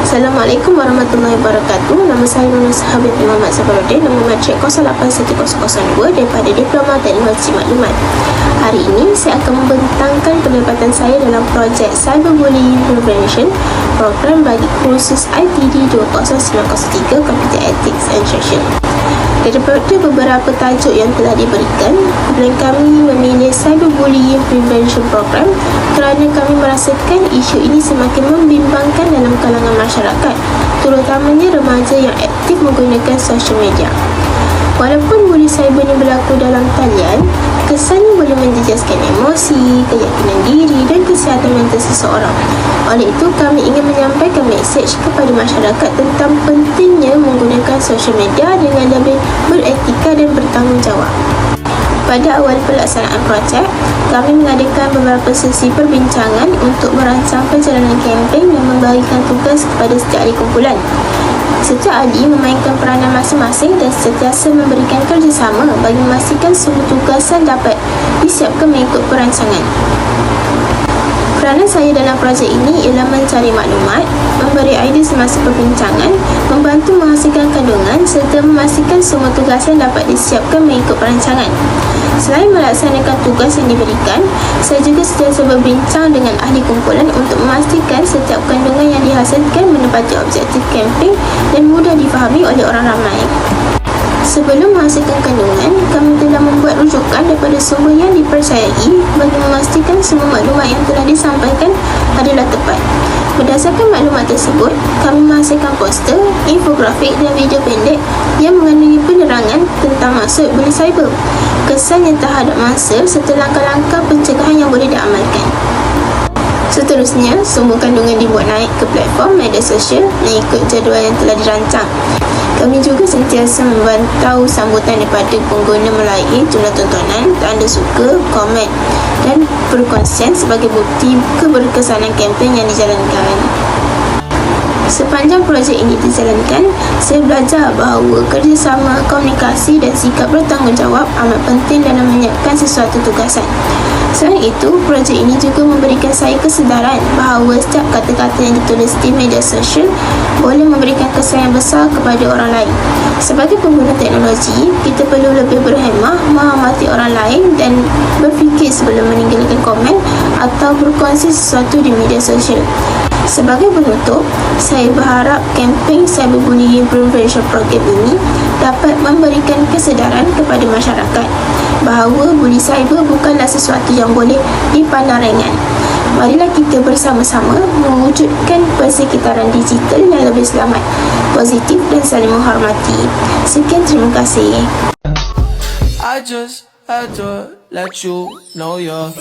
Assalamualaikum warahmatullahi wabarakatuh. Nama saya Nurul Sahabit Muhammad Safarudin, nombor matrik 081002 daripada Diploma Teknologi Maklumat. Hari ini saya akan membentangkan pendapatan saya dalam projek Cyberbullying Prevention, program bagi kursus ITD 20903 Computer Ethics and Social. Daripada beberapa tajuk yang telah diberikan, kumpulan kami memilih Cyberbullying Prevention Program kerana kami merasakan isu ini semakin membimbangkan dalam kalangan masyarakat, terutamanya remaja yang aktif menggunakan social media. Walaupun buli cyber ini berlaku dalam talian, kesannya boleh menjejaskan emosi, keyakinan diri dan kesihatan mental seseorang. Oleh itu, kami ingin menyampaikan mesej kepada masyarakat tentang pentingnya menggunakan social media dengan lebih beretika dan bertanggungjawab. Pada awal pelaksanaan projek, kami mengadakan beberapa sesi perbincangan untuk merancang perjalanan kempen dan membagikan tugas kepada setiap ahli kumpulan. Setiap ahli memainkan peranan masing-masing dan sentiasa memberikan kerjasama bagi memastikan semua tugasan dapat disiapkan mengikut perancangan. Peranan saya dalam projek ini ialah mencari maklumat, memberi idea semasa perbincangan, membantu menghasilkan kandungan serta memastikan semua tugasan dapat disiapkan mengikut perancangan. Selain melaksanakan tugas yang diberikan, saya juga sentiasa berbincang dengan ahli kumpulan untuk memastikan setiap kandungan yang dihasilkan menepati objektif kempen dan mudah difahami oleh orang ramai. Sebelum menghasilkan kandungan, kami telah membuat rujukan daripada sumber yang dipercayai bagi memastikan semua maklumat yang telah disampaikan adalah tepat. Berdasarkan maklumat tersebut, kami menghasilkan poster, infografik dan video pendek yang mengandungi penerangan tentang maksud bully cyber, kesannya terhadap mangsa serta langkah-langkah pencegahan yang boleh diamalkan. Seterusnya, semua kandungan dibuat naik ke platform media sosial mengikut jadual yang telah dirancang. Kami juga sentiasa memantau sambutan daripada pengguna melalui jumlah tontonan, tanda suka, komen dan perkongsian sebagai bukti keberkesanan kempen yang dijalankan. Sepanjang projek ini dijalankan, saya belajar bahawa kerjasama, komunikasi dan sikap bertanggungjawab amat penting dalam menyiapkan sesuatu tugasan. Selain itu, projek ini juga memberikan saya kesedaran bahawa setiap kata-kata yang ditulis di media sosial boleh memberikan kesan yang besar kepada orang lain. Sebagai pengguna teknologi, kita perlu lebih berhemah, menghormati orang lain dan berfikir sebelum meninggalkan komen atau berkongsi sesuatu di media sosial. Sebagai penutup, saya berharap kempen Cyberbullying Prevention Program ini dapat memberikan kesedaran kepada masyarakat bahawa buli cyber bukanlah sesuatu yang boleh dipandang ringan. Marilah kita bersama-sama mewujudkan persekitaran digital yang lebih selamat, positif dan saling menghormati. Sekian, terima kasih. I just had to let you know you're